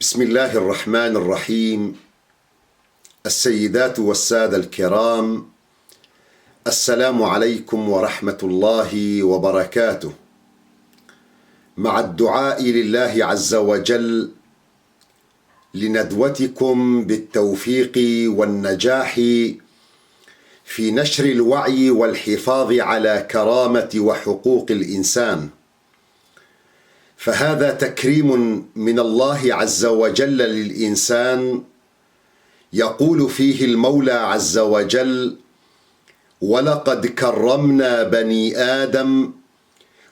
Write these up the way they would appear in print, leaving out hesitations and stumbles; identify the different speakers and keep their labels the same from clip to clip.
Speaker 1: بسم الله الرحمن الرحيم. السيدات والسادة الكرام، السلام عليكم ورحمة الله وبركاته. مع الدعاء لله عز وجل لندوتكم بالتوفيق والنجاح في نشر الوعي والحفاظ على كرامة وحقوق الإنسان، فهذا تكريم من الله عز وجل للإنسان، يقول فيه المولى عز وجل: ولقد كرمنا بني آدم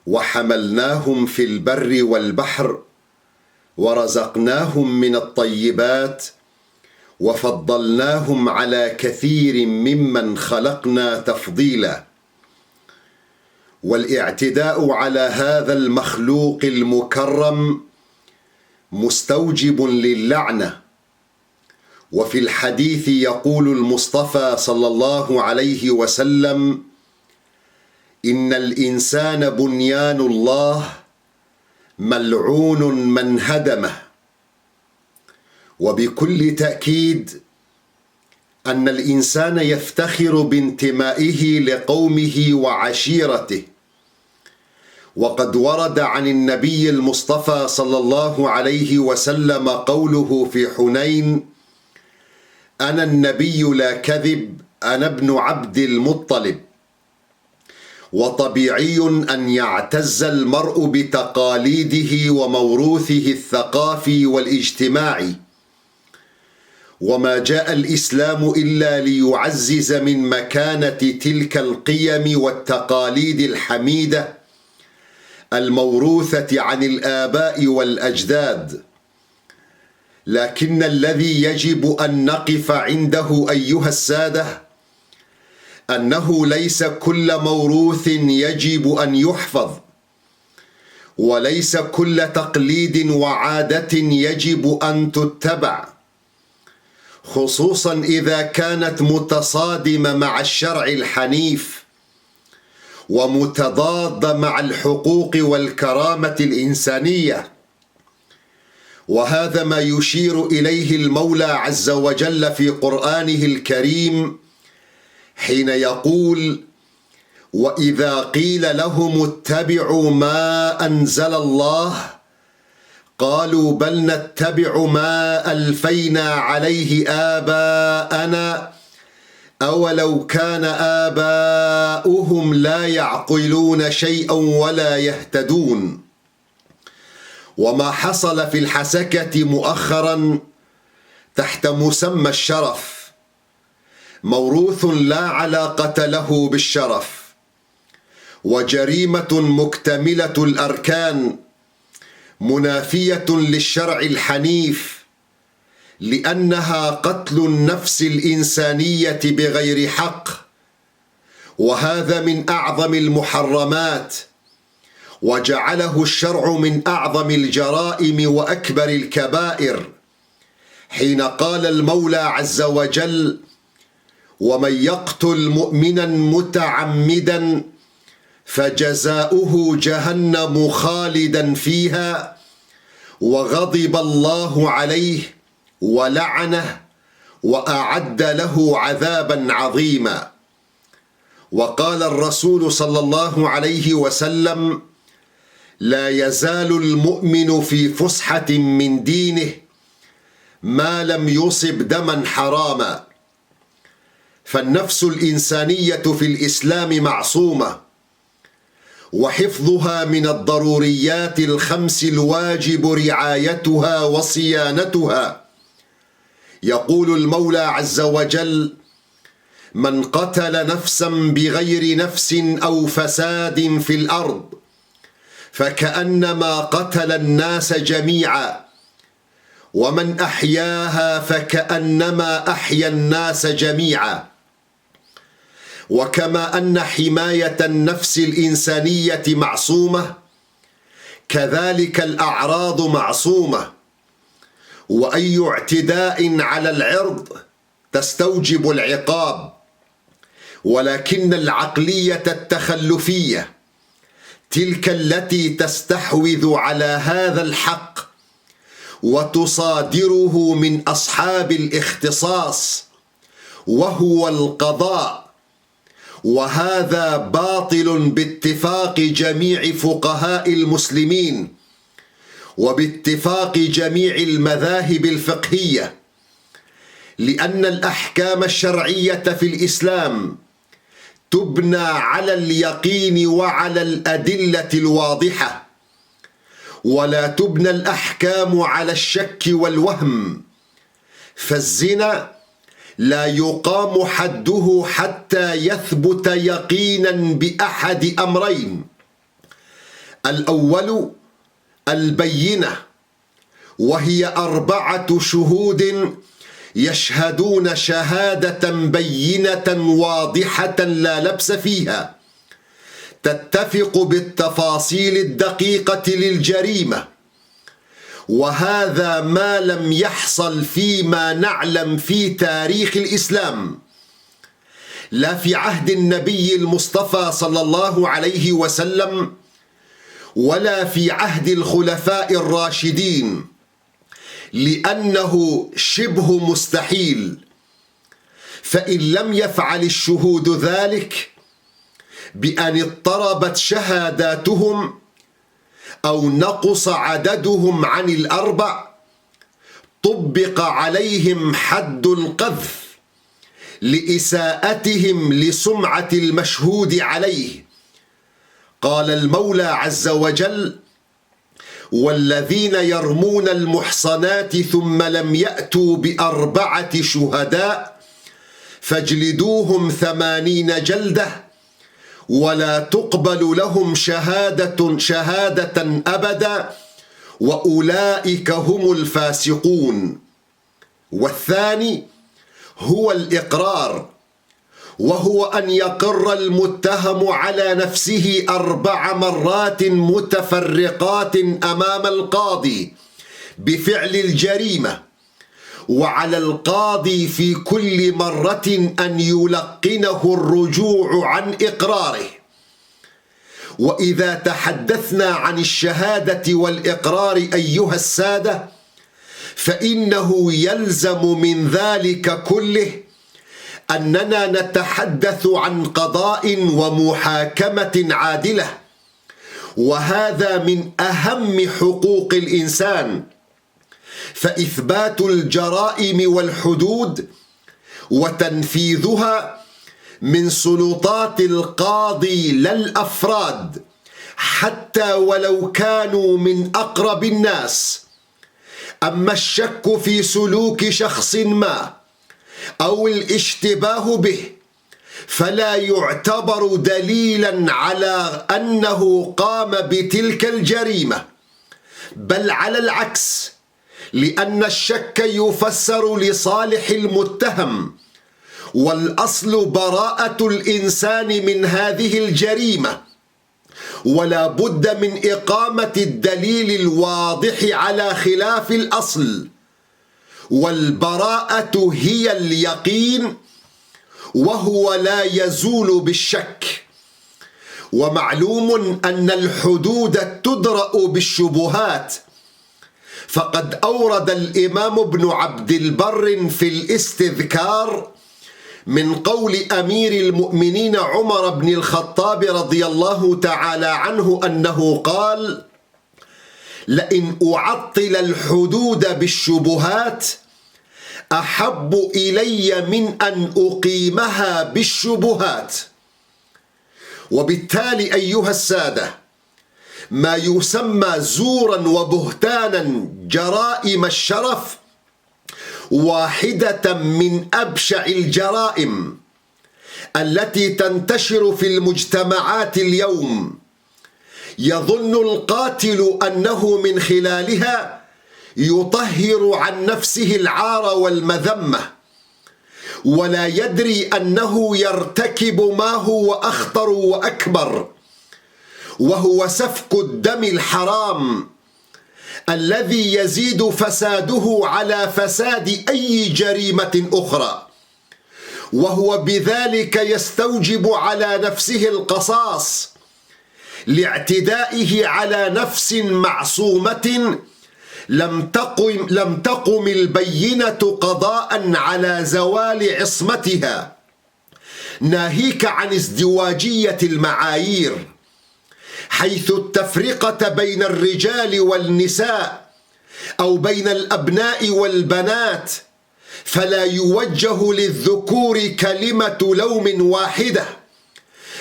Speaker 1: وحملناهم في البر والبحر ورزقناهم من الطيبات وفضلناهم على كثير ممن خلقنا تفضيلا. والاعتداء على هذا المخلوق المكرم مستوجب للعنة. وفي الحديث يقول المصطفى صلى الله عليه وسلم: إن الإنسان بنيان الله ملعون من هدمه. وبكل تأكيد أن الإنسان يفتخر بانتمائه لقومه وعشيرته، وقد ورد عن النبي المصطفى صلى الله عليه وسلم قوله في حنين: أنا النبي لا كذب، أنا ابن عبد المطلب. وطبيعي أن يعتز المرء بتقاليده وموروثه الثقافي والاجتماعي، وما جاء الإسلام إلا ليعزز من مكانة تلك القيم والتقاليد الحميدة الموروثة عن الآباء والأجداد. لكن الذي يجب أن نقف عنده أيها السادة أنه ليس كل موروث يجب أن يحفظ، وليس كل تقليد وعادة يجب أن تتبع، خصوصا إذا كانت متصادمة مع الشرع الحنيف ومتضادة مع الحقوق والكرامة الإنسانية. وهذا ما يشير إليه المولى عز وجل في قرآنه الكريم حين يقول: وإذا قيل لهم اتبعوا ما أنزل الله قالوا بل نتبع ما ألفينا عليه آباءنا أولو كان آباؤهم لا يعقلون شيئا ولا يهتدون. وما حصل في الحسكة مؤخرا تحت مسمى الشرف موروث لا علاقة له بالشرف، وجريمة مكتملة الأركان منافية للشرع الحنيف، لأنها قتل النفس الإنسانية بغير حق، وهذا من أعظم المحرمات، وجعله الشرع من أعظم الجرائم وأكبر الكبائر، حين قال المولى عز وجل: ومن يقتل مؤمنا متعمدا فجزاؤه جهنم خالدا فيها وغضب الله عليه ولعنه وأعد له عذابا عظيما. وقال الرسول صلى الله عليه وسلم: لا يزال المؤمن في فسحة من دينه ما لم يصب دما حراما. فالنفس الإنسانية في الإسلام معصومة، وحفظها من الضروريات الخمس الواجب رعايتها وصيانتها. يقول المولى عز وجل: من قتل نفسا بغير نفس أو فساد في الأرض فكأنما قتل الناس جميعا، ومن أحياها فكأنما أحيا الناس جميعا. وكما أن حماية النفس الإنسانية معصومة، كذلك الأعراض معصومة، وأي اعتداء على العرض تستوجب العقاب. ولكن العقلية التخلفية تلك التي تستحوذ على هذا الحق وتصادره من أصحاب الاختصاص وهو القضاء، وهذا باطل باتفاق جميع فقهاء المسلمين وباتفاق جميع المذاهب الفقهية، لأن الأحكام الشرعية في الإسلام تبنى على اليقين وعلى الأدلة الواضحة، ولا تبنى الأحكام على الشك والوهم. فالزنا لا يقام حده حتى يثبت يقينا بأحد أمرين: الأول البينة، وهي 4 شهود يشهدون شهادة بينة واضحة لا لبس فيها، تتفق بالتفاصيل الدقيقة للجريمة، وهذا ما لم يحصل فيما نعلم في تاريخ الإسلام، لا في عهد النبي المصطفى صلى الله عليه وسلم ولا في عهد الخلفاء الراشدين، لأنه شبه مستحيل. فإن لم يفعل الشهود ذلك بأن اضطربت شهاداتهم أو نقص عددهم عن 4، طبق عليهم حد القذف لإساءتهم لسمعة المشهود عليه. قال المولى عز وجل: والذين يرمون المحصنات ثم لم يأتوا ب4 شهداء فاجلدوهم 80 جلدة ولا تقبل لهم شهادة أبدا وأولئك هم الفاسقون. والثاني هو الإقرار، وهو أن يقر المتهم على نفسه 4 مرات متفرقات أمام القاضي بفعل الجريمة، وعلى القاضي في كل مرة أن يلقنه الرجوع عن إقراره. وإذا تحدثنا عن الشهادة والإقرار أيها السادة، فإنه يلزم من ذلك كله أننا نتحدث عن قضاء ومحاكمة عادلة، وهذا من أهم حقوق الإنسان، فإثبات الجرائم والحدود وتنفيذها من سلطات القاضي لا الأفراد، حتى ولو كانوا من أقرب الناس. أما الشك في سلوك شخص ما أو الاشتباه به فلا يعتبر دليلا على أنه قام بتلك الجريمة، بل على العكس، لأن الشك يفسر لصالح المتهم، والأصل براءة الإنسان من هذه الجريمة، ولا بد من إقامة الدليل الواضح على خلاف الأصل. والبراءة هي اليقين، وهو لا يزول بالشك. ومعلوم أن الحدود تدرأ بالشبهات، فقد أورد الإمام ابن عبد البر في الاستذكار من قول أمير المؤمنين عمر بن الخطاب رضي الله تعالى عنه أنه قال: لئن أعطل الحدود بالشبهات أحب إلي من أن أقيمها بالشبهات. وبالتالي أيها السادة، ما يسمى زورا وبهتانا جرائم الشرف واحدة من أبشع الجرائم التي تنتشر في المجتمعات اليوم. يظن القاتل أنه من خلالها يطهر عن نفسه العار والمذمة، ولا يدري أنه يرتكب ما هو أخطر وأكبر، وهو سفك الدم الحرام الذي يزيد فساده على فساد أي جريمة أخرى، وهو بذلك يستوجب على نفسه القصاص لاعتدائه على نفس معصومة لم تقم البينة قضاء على زوال عصمتها، ناهيك عن ازدواجية المعايير، حيث التفرقة بين الرجال والنساء أو بين الأبناء والبنات فلا يوجه للذكور كلمة لوم واحدة،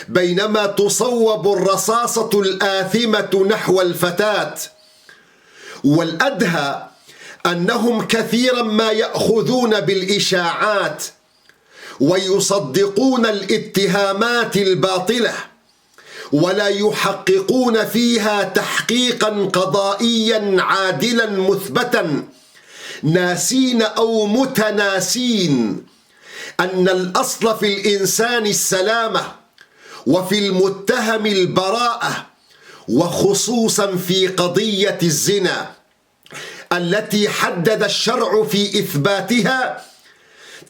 Speaker 1: بينما تصوب الرصاصة الآثمة نحو الفتاة. والأدهى أنهم كثيرا ما يأخذون بالإشاعات ويصدقون الاتهامات الباطلة ولا يحققون فيها تحقيقا قضائيا عادلا مثبتا، ناسين أو متناسين أن الأصل في الإنسان السلامة وفي المتهم البراءة، وخصوصا في قضية الزنا التي حدد الشرع في إثباتها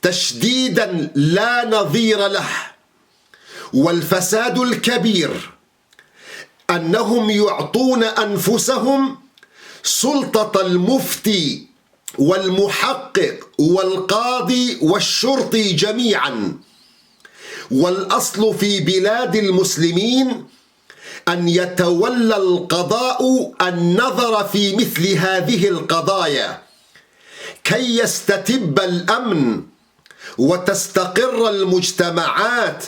Speaker 1: تشديدا لا نظير له. والفساد الكبير أنهم يعطون أنفسهم سلطة المفتي والمحقق والقاضي والشرطي جميعا. والأصل في بلاد المسلمين أن يتولى القضاء النظر في مثل هذه القضايا كي يستتب الأمن وتستقر المجتمعات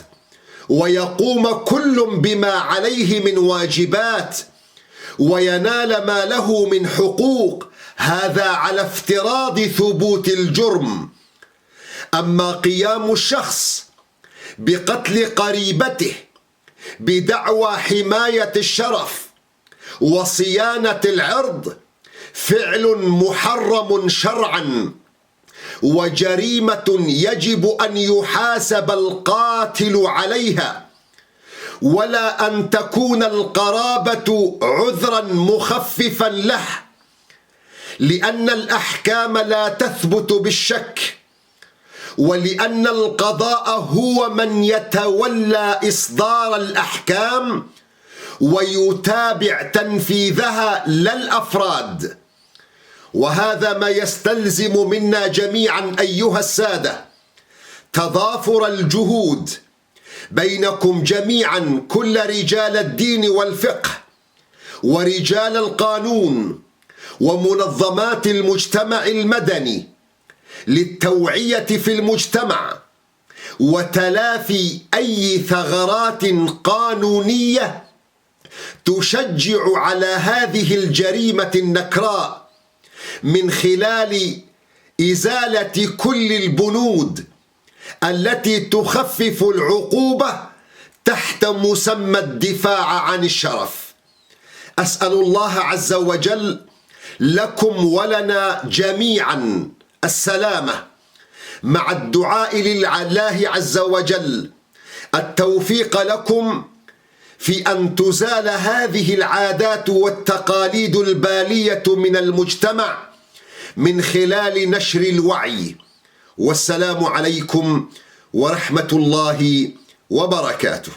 Speaker 1: ويقوم كل بما عليه من واجبات وينال ما له من حقوق، هذا على افتراض ثبوت الجرم. أما قيام الشخص بقتل قريبته بدعوى حماية الشرف وصيانة العرض فعل محرم شرعا وجريمة يجب أن يحاسب القاتل عليها، ولا أن تكون القرابة عذرا مخففا له، لأن الأحكام لا تثبت بالشك، ولأن القضاء هو من يتولى إصدار الأحكام ويتابع تنفيذها لا الأفراد. وهذا ما يستلزم منا جميعا أيها السادة تضافر الجهود بينكم جميعا، كل رجال الدين والفقه ورجال القانون ومنظمات المجتمع المدني، للتوعية في المجتمع وتلافي أي ثغرات قانونية تشجع على هذه الجريمة النكراء، من خلال إزالة كل البنود التي تخفف العقوبة تحت مسمى الدفاع عن الشرف. أسأل الله عز وجل لكم ولنا جميعا السلامة، مع الدعاء لله عز وجل التوفيق لكم في أن تزال هذه العادات والتقاليد البالية من المجتمع من خلال نشر الوعي. والسلام عليكم ورحمة الله وبركاته.